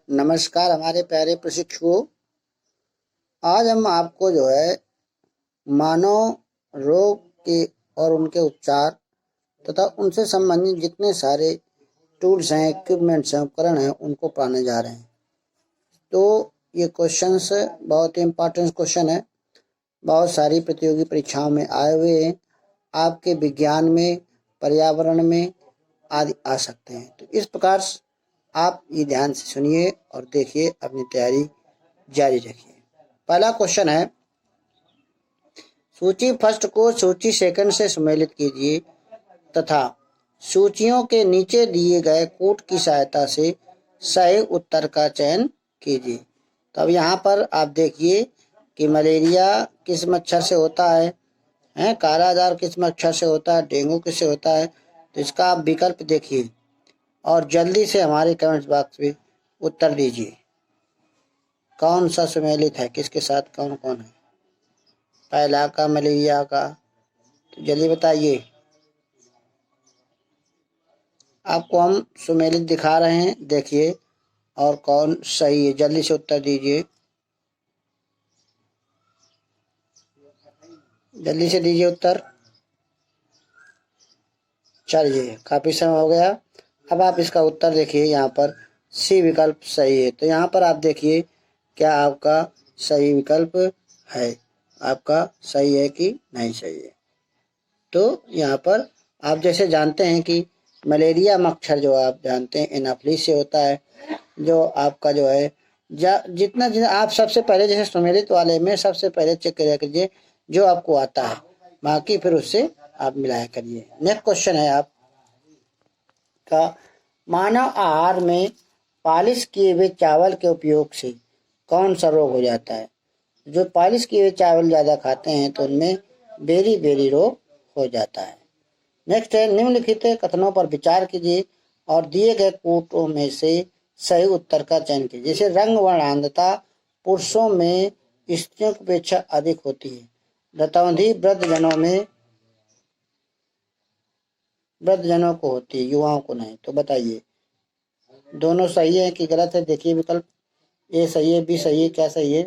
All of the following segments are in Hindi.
नमस्कार हमारे प्यारे प्रशिक्षुओं। आज हम आपको जो है मानव रोग के और उनके उपचार तथा उनसे संबंधित जितने सारे टूल्स हैं, इक्विपमेंट्स हैं, उपकरण हैं, उनको पढ़ाने जा रहे हैं। तो ये क्वेश्चंस बहुत ही इम्पोर्टेंट क्वेश्चन है, बहुत सारी प्रतियोगी परीक्षाओं में आए हुए हैं, आपके विज्ञान में, पर्यावरण में आदि आ सकते हैं। तो इस प्रकार आप ये ध्यान से सुनिए और देखिए, अपनी तैयारी जारी रखिए। पहला क्वेश्चन है, सूची फर्स्ट को सूची सेकंड से सम्मिलित कीजिए तथा सूचियों के नीचे दिए गए कोड की सहायता से सही उत्तर का चयन कीजिए। तो अब यहाँ पर आप देखिए कि मलेरिया किस मच्छर से होता है, कालाजार किस मच्छर से होता है, डेंगू किससे होता है। तो इसका आप विकल्प देखिए और जल्दी से हमारे कमेंट बॉक्स में उत्तर दीजिए। कौन सा सम्मिलित है, किसके साथ कौन कौन है? पहला का मलेरिया का, तो जल्दी बताइए। आपको हम सम्मिलित दिखा रहे हैं, देखिए और कौन सही है, जल्दी से उत्तर दीजिए, जल्दी से दीजिए उत्तर। चलिए, काफी समय हो गया। अब आप इसका उत्तर देखिए, यहाँ पर सी विकल्प सही है। तो यहाँ पर आप देखिए क्या आपका सही विकल्प है, आपका सही है कि नहीं सही है। तो यहाँ पर आप जैसे जानते हैं कि मलेरिया मच्छर जो आप जानते हैं एनाफ्लिस से होता है, जो आपका जो है जितना आप सबसे पहले जैसे सम्मिलित वाले में सबसे पहले चेक करिया कीजिए जो आपको आता है, बाकी फिर उससे आप मिलाया करिए। नेक्स्ट क्वेश्चन है आपका, मानव आहार में पालिश किए हुए चावल के उपयोग से कौन सा रोग हो जाता है? जो पालिश किए हुए चावल ज़्यादा खाते हैं तो उनमें बेरी रोग हो जाता है। नेक्स्ट है, निम्नलिखित कथनों पर विचार कीजिए और दिए गए कोटों में से सही उत्तर का चयन कीजिए। जैसे रंग वर्णांधता पुरुषों में स्त्रियों की अपेक्षा अधिक होती है, रतौंधी वृद्धजनों को होती है, युवाओं को नहीं। तो बताइए दोनों सही है कि गलत है? देखिए विकल्प ए सही है, बी सही है, क्या सही है?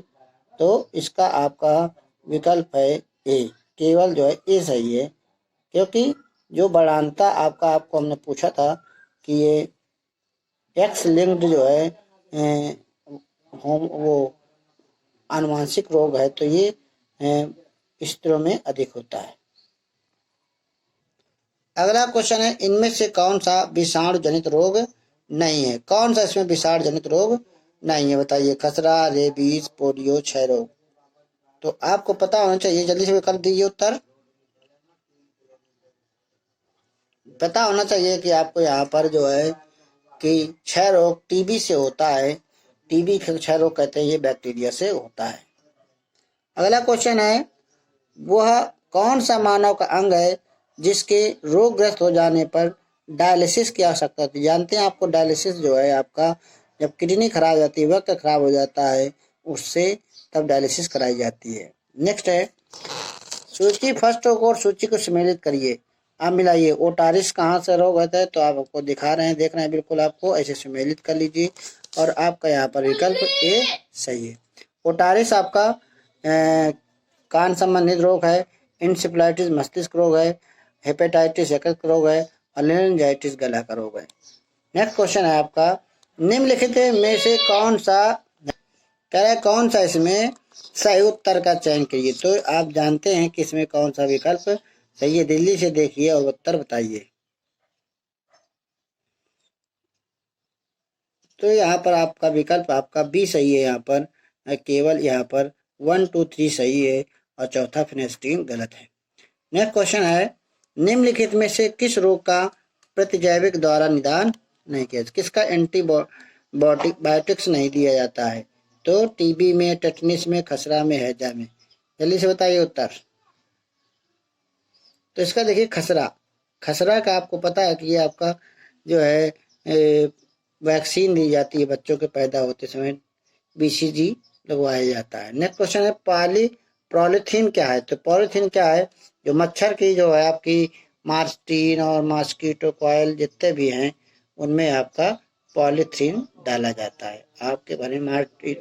तो इसका आपका विकल्प है ए, केवल जो है ए सही है, क्योंकि जो बढ़ानता आपको हमने पूछा था कि ये एक्स लिंक्ड जो है वो आनुवांशिक रोग है, तो ये स्त्रियों में अधिक होता है। अगला क्वेश्चन है, इनमें से कौन सा विषाणु जनित रोग नहीं है? कौन सा इसमें विषाणु जनित रोग नहीं है? बताइए। खसरा, रेबीज, पोलियो, क्षय रोग। तो आपको पता होना चाहिए, जल्दी से विकल्प दीजिए उत्तर। पता होना चाहिए कि आपको यहाँ पर जो है कि क्षय रोग टीबी से होता है, टीबी क्षय रोग कहते हैं, ये बैक्टीरिया से होता है। अगला क्वेश्चन है, वह कौन सा मानव का अंग है जिसके रोगग्रस्त हो जाने पर डायलिसिस की आवश्यकता होती है? जानते हैं आपको डायलिसिस जो है आपका जब किडनी खराब हो जाती है, वक्त खराब हो जाता है, उससे तब डायलिसिस कराई जाती है। नेक्स्ट है, सूची फर्स्ट और सूची को सम्मिलित करिए। आप मिलाइए। ओटारिस कहाँ से रोग होता है? तो आपको दिखा रहे हैं, देख रहे हैं, बिल्कुल आपको ऐसे सम्मिलित कर लीजिए और आपका यहाँ पर विकल्प ए सही है। ओटारिस आपका कान संबंधित रोग है, इंसेफ्लाइटिस मस्तिष्क रोग है, हेपेटाइटिस यकृत रोग है और लेनिंजाइटिस गला का रोग है। नेक्स्ट क्वेश्चन है आपका, निम्नलिखित में से कौन सा कह रहा है कौन सा इसमें सही उत्तर का चयन करिए? तो आप जानते हैं कि इसमें कौन सा विकल्प सही है, दिल्ली से देखिए और उत्तर बताइए। तो यहाँ पर आपका विकल्प आपका बी सही है। यहाँ पर केवल यहाँ पर 1 2 3 सही है और चौथा फिनेस्टीन गलत है। नेक्स्ट क्वेश्चन है, निम्नलिखित में से किस रोग का प्रतिजैविक द्वारा निदान नहीं किया? किसका एंटीबायोटिक्स नहीं दिया जाता है? तो टीबी में, टेटनिस में, खसरा में, हैजा में। जल्दी से बताइए उत्तर। तो इसका देखिए खसरा का आपको पता है कि ये आपका जो है वैक्सीन दी जाती है, बच्चों के पैदा होते समय बीसीजी लगवाया जाता है। नेक्स्ट क्वेश्चन है, पॉलीथीन क्या है? तो पॉलीथीन क्या है? जो मच्छर की जो है आपकी मार्स्टीन और मॉस्किटो कॉयल जितने भी हैं उनमें आपका पॉलीथीन डाला जाता है। आपके बारे में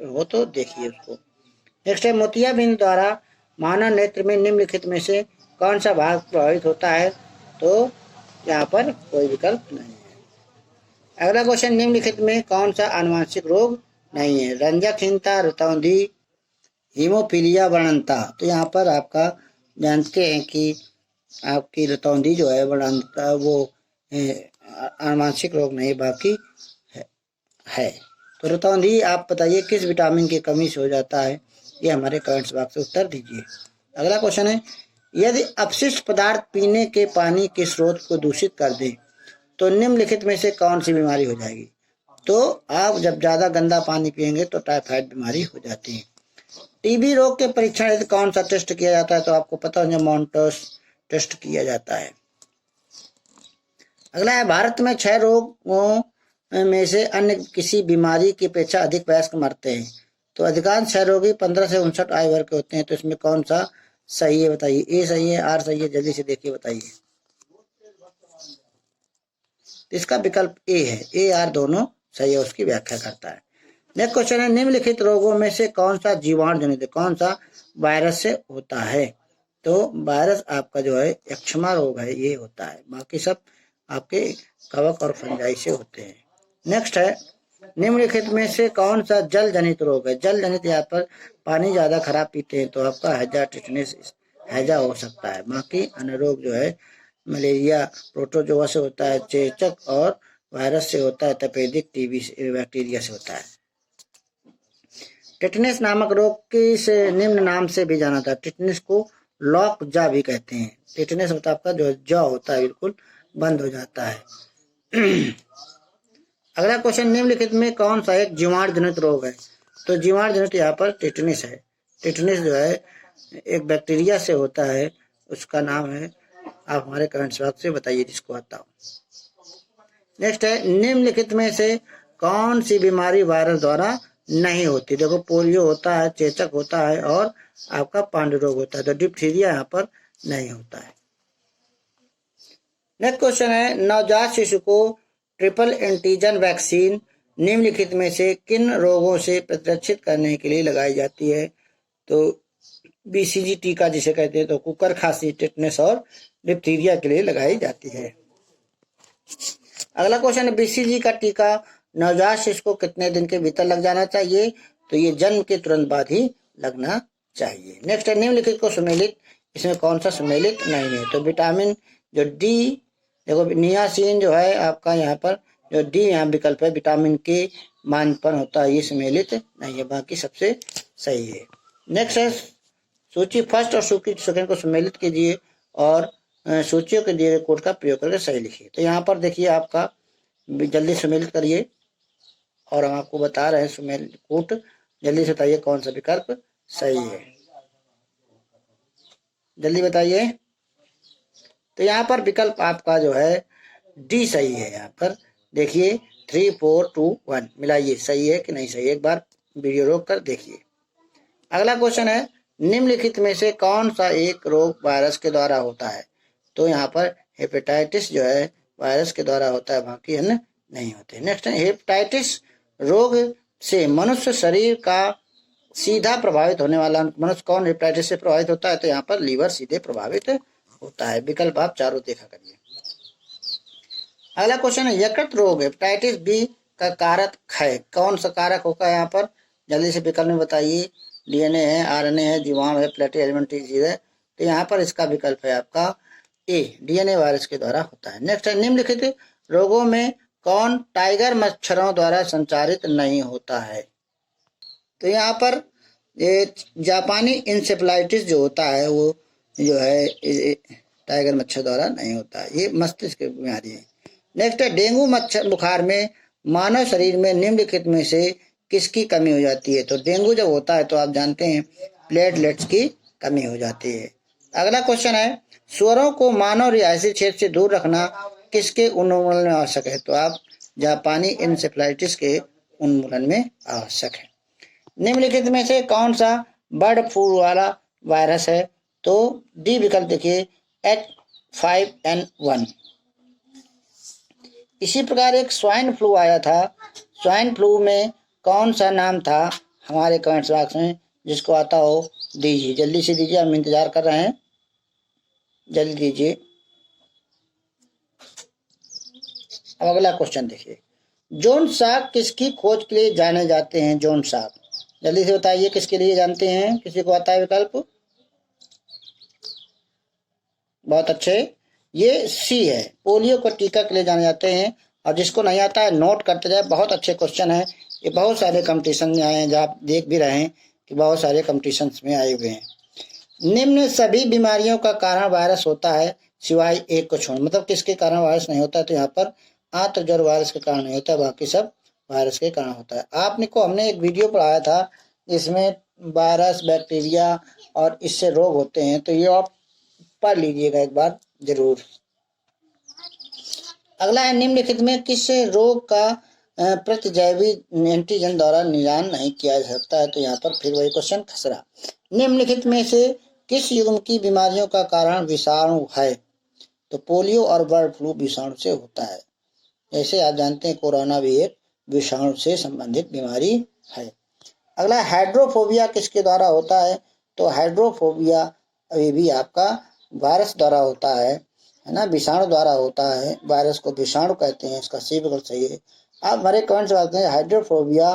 हो तो देखिए उसको। नेक्स्ट है, मोतियाबिंद द्वारा मानव नेत्र में निम्नलिखित में से कौन सा भाग प्रभावित होता है? तो यहाँ पर कोई विकल्प नहीं है। अगला क्वेश्चन, निम्नलिखित में कौन सा आनुवंशिक रोग नहीं है? रंजकहीनता, रतौंधी, हीमोफीलिया, वर्णनता। तो यहाँ पर आपका जानते हैं कि आपकी रतौंधी जो है वर्णनता वो आनुवंशिक रोग नहीं बाकी है। तो रतौंधी आप बताइए किस विटामिन की कमी से हो जाता है? ये हमारे कमेंट्स बॉक्स में उत्तर दीजिए। अगला क्वेश्चन है, यदि अपशिष्ट पदार्थ पीने के पानी के स्रोत को दूषित कर दे तो निम्नलिखित में से कौन सी बीमारी हो जाएगी? तो आप जब ज्यादा गंदा पानी पिएंगे तो टाइफाइड बीमारी हो जाती है। टीबी रोग के परीक्षण हेतु कौन सा टेस्ट किया जाता है? तो आपको पता है, मॉन्टोस टेस्ट किया जाता है। अगला है, भारत में 6 रोगों में से अन्य किसी बीमारी की अपेक्षा अधिक वयस्क मरते हैं। तो अधिकांश क्षय रोगी 15 से 59 आयु वर्ग के होते हैं। तो इसमें कौन सा सही है बताइए? ए सही है, आर सही है? जल्दी से देखिए बताइए। इसका विकल्प ए है, ए आर दोनों सही है, उसकी व्याख्या करता है। नेक्स्ट क्वेश्चन है, निम्नलिखित रोगों में से कौन सा जीवाणु जनित, कौन सा वायरस से होता है? तो वायरस आपका जो है यक्ष्मा रोग है, ये होता है। बाकी सब आपके कवक और फंजाई से होते हैं। नेक्स्ट है, निम्नलिखित में से कौन सा जल जनित रोग है? जल जनित, यहाँ पर पानी ज्यादा खराब पीते हैं तो आपका हैजा, टिटनेस, हैजा हो सकता है। बाकी अन्य रोग जो है मलेरिया, प्रोटोजोआ से होता है, चेचक और वायरस से होता है, तपेदिक टीबी से, बैक्टीरिया से होता है। टिटनेस नामक रोग किस निम्न नाम से भी जाना था? टिटनेस को लॉक जा भी कहते हैं। टिटनेस होता है आपका जो जॉ होता है बिल्कुल बंद हो जाता है। अगला क्वेश्चन, निम्नलिखित में कौन सा एक जीवाणु जनित रोग है? तो जीवाणु जनित यहाँ पर टिटनेस है। टिटनेस जो है एक बैक्टीरिया से होता है, उसका नाम है, आप हमारे कमेंट्स बॉक्स से बताइए जिसको आता हो। नेक्स्ट है, निम्नलिखित में से कौन सी बीमारी वायरस द्वारा नहीं होती? देखो, पोलियो होता है, चेचक होता है और आपका पांडु रोग होता है। तो डिप्थीरिया यहाँ पर नहीं होता है। नेक्स्ट क्वेश्चन है, नवजात शिशु को ट्रिपल एंटीजन वैक्सीन निम्नलिखित में से किन रोगों से प्रतिरक्षित करने के लिए लगाई जाती है? तो बीसीजी टीका जिसे कहते हैं, तो कुकर खांसी, टिटनेस और डिप्थीरिया के लिए लगाई जाती है। अगला क्वेश्चन है, बीसीजी का टीका नवजात शिशु को कितने दिन के भीतर लग जाना चाहिए? तो ये जन्म के तुरंत बाद ही लगना चाहिए। नेक्स्ट है, निम्नलिखित को सुमेलित, इसमें कौन सा सुमेलित नहीं है? तो विटामिन जो डी, देखो नियासिन जो है आपका यहाँ पर जो डी यहाँ विकल्प है, विटामिन के मानपन होता है, ये सुमेलित नहीं है, बाकी सबसे सही है। नेक्स्ट है, सूची फर्स्ट और सूची सेकंड को सुमेलित कीजिए और सूचियों के दिए गए कोड का प्रयोग करके सही लिखिए। तो यहाँ पर देखिए आपका जल्दी सुमेलित करिए और हम आपको बता रहे हैं सुमेलित कोड, जल्दी से बताइए कौन सा विकल्प सही है, जल्दी बताइए। तो यहाँ पर विकल्प आपका जो है डी सही है। यहाँ पर देखिए 3 4 2 1 मिलाइए, सही है कि नहीं सही, एक बार वीडियो रोक कर देखिए। अगला क्वेश्चन है, निम्नलिखित में से कौन सा एक रोग वायरस के द्वारा होता है? तो यहाँ पर हेपेटाइटिस जो है वायरस के द्वारा होता है, बाकी अन्य नहीं होते। नेक्स्ट है, हेपेटाइटिस रोग से मनुष्य शरीर का सीधा प्रभावित होने वाला मनुष्य कौन हेपेटाइटिस से प्रभावित होता है? तो यहाँ पर लीवर सीधे प्रभावित होता है। विकल्प आप चारों देखा करिए। अगला क्वेश्चन है, यकृत रोग हेपेटाइटिस बी का कारक है, कौन सा कारक होगा? यहाँ पर जल्दी से विकल्प में बताइए। डीएनए है, आरएनए है, जीवाणु है, प्लेटलेट एलिमेंट्री चीज है। तो यहाँ पर इसका विकल्प है आपका ए, डीएनए वायरस के द्वारा होता है। नेक्स्ट है, निम्नलिखित रोगों में कौन टाइगर मच्छरों द्वारा संचारित नहीं होता है? तो यहाँ पर ये जापानी इंसेफ्लाइटिस जो होता है वो जो है टाइगर मच्छर द्वारा नहीं होता है, ये मस्तिष्क की बीमारी है। नेक्स्ट है, डेंगू मच्छर बुखार में मानव शरीर में निम्नलिखित में से किसकी कमी हो जाती है? तो डेंगू जब होता है तो आप जानते हैं प्लेटलेट्स की कमी हो जाती है। अगला क्वेश्चन है, स्वरों को मानव रिहायशी क्षेत्र से दूर रखना किसके उन्मूलन में आवश्यक है? तो आप जापानी इंसेफ्लाइटिस के उन्मूलन में आवश्यक है। निम्नलिखित में से कौन सा बर्ड फ्लू वाला वायरस है? तो डी विकल्प देखिए, H5N1। इसी प्रकार एक स्वाइन फ्लू आया था, स्वाइन फ्लू में कौन सा नाम था? हमारे कमेंट्स बॉक्स में जिसको आता हो दीजिए, जल्दी से दीजिए, हम इंतजार कर रहे हैं, जल्दी दीजिए। अब अगला क्वेश्चन देखिए, जोन साग किसकी खोज के लिए जाने जाते हैं? जोन साग, जल्दी से बताइए किसके लिए जानते हैं? किसी को आता है विकल्प? बहुत अच्छे, ये सी है, पोलियो को टीका के लिए जाने जाते हैं। और जिसको नहीं आता है नोट करते जाए, बहुत अच्छे क्वेश्चन है ये, बहुत सारे कंपटीशन में आए हैं, जहाँ आप देख भी रहे हैं कि बहुत सारे कंपटीशन में आए हुए हैं। निम्न सभी बीमारियों का कारण वायरस होता है सिवाय एक को छोड़, मतलब किसके कारण वायरस नहीं होता है? तो यहाँ पर आंत्र ज्वर वायरस के कारण नहीं होता है, बाकी सब वायरस के कारण होता है। आपने को हमने एक वीडियो पढ़ाया था इसमें वायरस, बैक्टीरिया और इससे रोग होते हैं, तो ये आप पढ़ लीजिएगा एक बार जरूर। अगला है, निम्नलिखित में किस रोग का प्रतिजैवी एंटीजन द्वारा निदान नहीं किया जा सकता है? तो यहाँ पर फिर वही क्वेश्चन, खसरा। निम्नलिखित में से किस युग्म की बीमारियों का कारण विषाणु है? तो पोलियो और बर्ड फ्लू विषाणु से होता है। जैसे आप जानते हैं कोरोना भी एक विषाणु से संबंधित बीमारी है। अगला, हाइड्रोफोबिया किसके द्वारा होता है? तो हाइड्रोफोबिया अभी भी आपका वायरस द्वारा होता है ना, विषाणु द्वारा होता है। वायरस को विषाणु कहते हैं, इसका सही विकल्प सही है। आप हमारे कमेंट्स में आते हैं, हाइड्रोफोबिया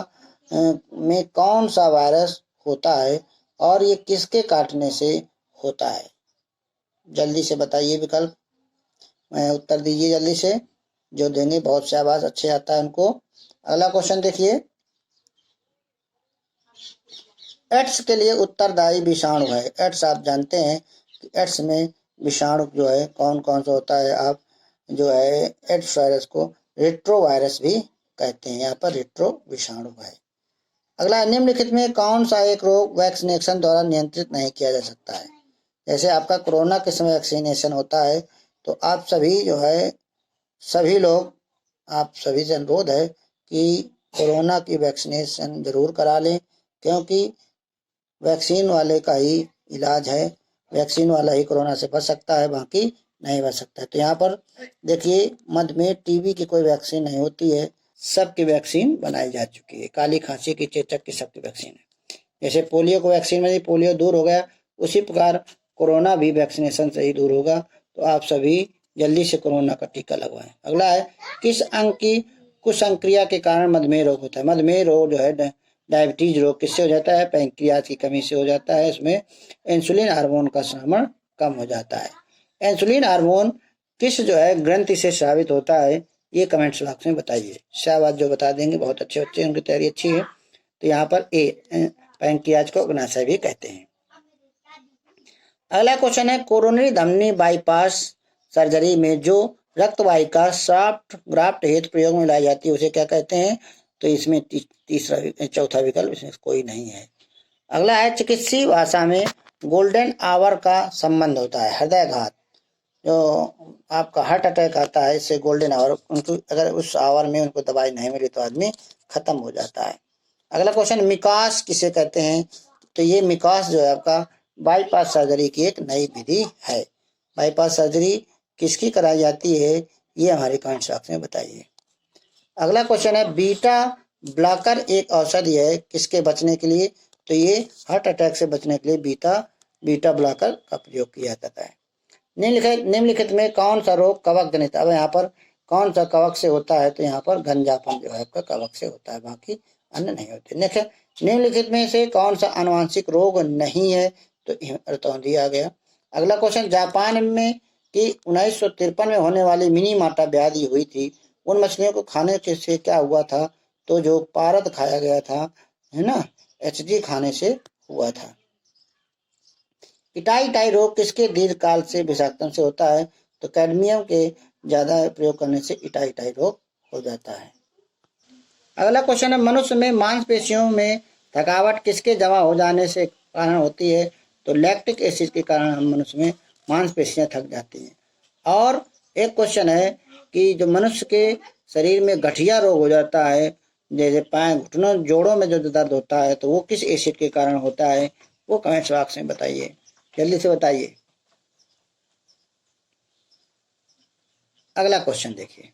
में कौन सा वायरस होता है और ये किसके काटने से होता है? जल्दी से बताइए विकल्प, उत्तर दीजिए जल्दी से, जो देंगे बहुत से आवाज अच्छे आता है उनको। अगला क्वेश्चन देखिए, एड्स के लिए उत्तरदायी विषाणु है। एड्स आप जानते हैं कि एड्स में विषाणु जो है कौन कौन सा होता है? आप जो है एड्स वायरस को रेट्रो वायरस भी कहते हैं, यहाँ पर रेट्रो विषाणु है। अगला, निम्नलिखित में कौन सा एक रोग वैक्सीनेशन द्वारा नियंत्रित नहीं किया जा सकता है? जैसे आपका कोरोना के समय वैक्सीनेशन होता है, तो आप सभी जो है, सभी लोग, आप सभी से अनुरोध है कि कोरोना की वैक्सीनेशन जरूर करा लें, क्योंकि वैक्सीन वाले का ही इलाज है, वैक्सीन वाला ही कोरोना से बच सकता है, बाकी नहीं बच सकता है। तो यहाँ पर देखिए, मधुमेह, टीबी की कोई वैक्सीन नहीं होती है, सबकी वैक्सीन बनाई जा चुकी है। काली खांसी की, चेचक की, सबकी वैक्सीन है। जैसे पोलियो को वैक्सीन में पोलियो दूर हो गया, उसी प्रकार कोरोना भी वैक्सीनेशन से ही दूर होगा। तो आप सभी जल्दी से कोरोना का टीका लगवाएं। अगला है, किस अंग की कुसंक्रिया के कारण मधुमेह रोग होता है? मधुमेह रोग जो है, डायबिटीज रोग किससे हो जाता है? पैंक्रियाज की कमी से हो जाता है। इसमें इंसुलिन हार्मोन का श्रवण कम हो जाता है। इंसुलिन हार्मोन किस जो है ग्रंथि से स्रावित होता है? ये कमेंट्स बॉक्स में बताइए। शाबाश, जो बता देंगे बहुत अच्छे बच्चे, उनकी तैयारी अच्छी है। तो यहाँ पर ए, पैंक्रियाज को अग्नाशय भी कहते हैं। अगला क्वेश्चन है, कोरोनरी धमनी बाईपास सर्जरी में जो रक्त वाहिका सॉफ्ट ग्राफ्ट हेतु प्रयोग में लाई जाती है उसे क्या कहते हैं? तो इसमें तीसरा चौथा विकल्प इसमें कोई नहीं है। अगला है, चिकित्सीय भाषा में गोल्डन आवर का संबंध होता है हृदयघात, जो आपका हार्ट अटैक आता है, इससे गोल्डन आवर, उनको अगर उस आवर में उनको दवाई नहीं मिली तो आदमी खत्म हो जाता है। अगला क्वेश्चन, मिकास किसे कहते हैं? तो ये मिकास जो है आपका बाईपास सर्जरी की एक नई विधि है। बाईपास सर्जरी किसकी कराई जाती है? ये हमारे कमेंट बॉक्स में बताइए। अगला क्वेश्चन है, बीटा ब्लॉकर एक औषधि है किसके बचने के लिए? तो ये हार्ट अटैक से बचने के लिए बीटा ब्लॉकर का प्रयोग किया जाता है। निम्नलिखित में कौन सा रोग कवक जनित? अब यहाँ पर कौन सा कवक से होता है? तो यहाँ पर गंजापन जो है आपका कवक से होता है, बाकी अन्य नहीं होते। निम्नलिखित में से कौन सा आनुवंशिक रोग नहीं है? तो दिया गया। अगला क्वेश्चन, जापान में कि 1953 में होने वाली मिनीमाटा व्याधि हुई थी, उन मछलियों को खाने से क्या हुआ था? तो जो पारद खाया गया था, है ना, एचजी खाने से हुआ था। इटाई रोग किसके दीर्घकाल से विषाक्तन से होता है? तो कैडमियम के ज्यादा प्रयोग करने से इटाई रोग हो जाता है। अगला क्वेश्चन है, मनुष्य में मांसपेशियों में थकावट किसके जमा हो जाने से कारण होती है? तो लैक्टिक एसिड के कारण हम मनुष्य में मांसपेशियां थक जाती हैं। और एक क्वेश्चन है कि जो मनुष्य के शरीर में गठिया रोग हो जाता है, जैसे पैर, घुटनों, जोड़ों में जो दर्द होता है, तो वो किस एसिड के कारण होता है? वो कमेंट बॉक्स में बताइए, जल्दी से बताइए। अगला क्वेश्चन देखिए,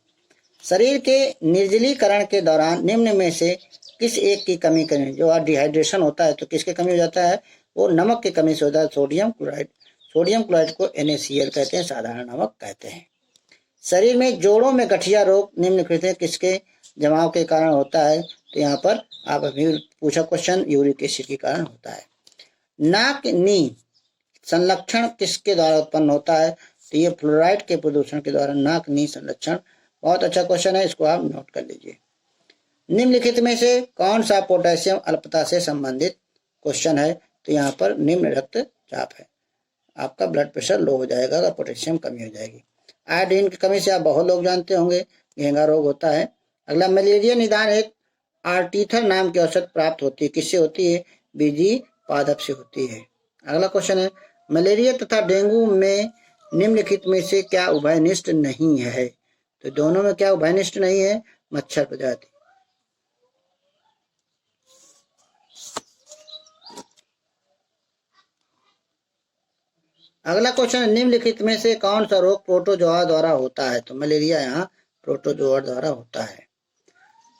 शरीर के निर्जलीकरण के दौरान निम्न में से किस एक की कमी करें? जो डिहाइड्रेशन होता है तो किसकी कमी हो जाता है? वो नमक की कमी से होता है, सोडियम क्लोराइड। सोडियम क्लोराइड को NaCl कहते हैं, साधारण नमक कहते हैं। शरीर में जोड़ों में गठिया रोग निम्नलिखित में किसके जमाव के कारण होता है? तो यहाँ पर आप अभी पूछा क्वेश्चन, यूरिक एसिड के कारण होता है। नाक नी संलक्षण किसके द्वारा उत्पन्न होता है? तो ये फ्लोराइड के प्रदूषण के द्वारा नाक नी संलक्षण। बहुत अच्छा क्वेश्चन है, इसको आप नोट कर लीजिए। निम्नलिखित में से कौन सा पोटेशियम अल्पता से संबंधित क्वेश्चन है? तो यहाँ पर निम्न रक्तचाप है, आपका ब्लड प्रेशर लो हो जाएगा अगर पोटेशियम कमी हो जाएगी। आयोडीन की कमी से आप बहुत लोग जानते होंगे घेंघा रोग होता है। अगला, मलेरिया निदान एक आर्टीथर नाम की औषध प्राप्त होती है, किससे होती है? बीजी पादप से होती है। अगला क्वेश्चन है, मलेरिया तथा डेंगू में निम्नलिखित में से क्या उभयनिष्ठ नहीं है? तो दोनों में क्या उभयनिष्ठ नहीं है? मच्छर प्रजाति। अगला क्वेश्चन, निम्नलिखित में से कौन सा रोग प्रोटोजोआ द्वारा होता है? तो मलेरिया यहाँ प्रोटोजोआ द्वारा होता है।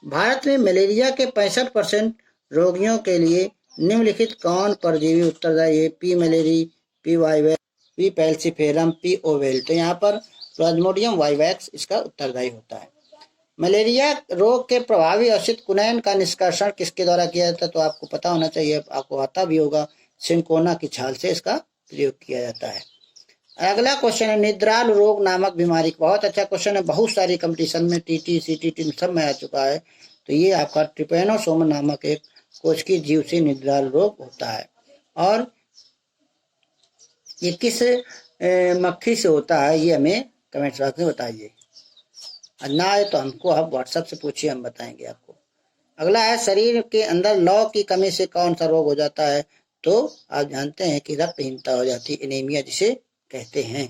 भारत में मलेरिया के 65% रोगियों के लिए निम्नलिखित कौन परजीवी उत्तरदायी है? P malariae, P vivax, P falciparum, P ovale. तो यहाँ पर प्लाज्मोडियम वाइवैक्स इसका उत्तरदायी होता है। मलेरिया रोग के प्रभावी औषध कुनैन का निष्कर्षण किसके द्वारा किया जाता है? तो आपको पता होना चाहिए, आपको आता भी होगा, सिंकोना की छाल से इसका प्रयोग किया जाता है। अगला क्वेश्चन है, निद्राल रोग नामक बीमारी। बहुत अच्छा क्वेश्चन है, बहुत सारी कंपटीशन में TT CTT सब में आ चुका है। तो ये आपका ट्रिपेनोसोमा नामक एक कोशिकीय जीव से निद्राल रोग होता है। और ये किस मक्खी से होता है? ये हमें कमेंट बॉक्स में बताइए, ना है तो हमको आप व्हाट्सएप से पूछिए, हम बताएंगे आपको। अगला है, शरीर के अंदर लौ की कमी से कौन सा रोग हो जाता है? तो आप जानते हैं कि रक्तहीनता हो जाती है, एनीमिया जिसे कहते हैं।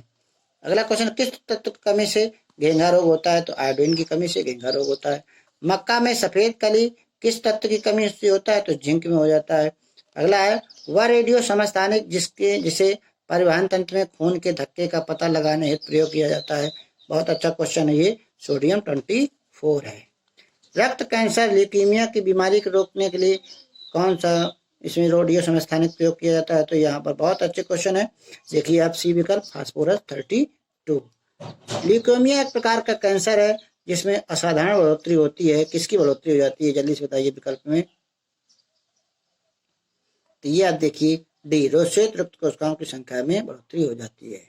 अगला क्वेश्चन, किस तत्व की कमी से घेंघा रोग होता है? तो आयोडीन की कमी से घेंघा रोग होता है। मक्का में सफेद कली किस तत्व की कमी से होता है? तो जिंक में हो जाता है। अगला है, वह रेडियो समस्थानिक जिसे परिवहन तंत्र में खून के धक्के का पता लगाने हेतु प्रयोग किया जाता है। बहुत अच्छा क्वेश्चन है ये, सोडियम 24 है। रक्त कैंसर ल्यूकीमिया की बीमारी को रोकने के लिए कौन सा इसमें रेडियो समस्थानिक प्रयोग किया जाता है? तो यहाँ पर बहुत अच्छे क्वेश्चन है, देखिए आप सी विकल्प फास्फोरस 32। ल्यूकेमिया एक प्रकार का कैंसर है जिसमें असाधारण बढ़ोतरी होती है। किसकी बढ़ोतरी हो जाती है? जल्दी से बताइए विकल्प में। तो ये आप देखिए डी, रोगश्वेत रक्त कोशिकाओं की संख्या में बढ़ोतरी हो जाती है।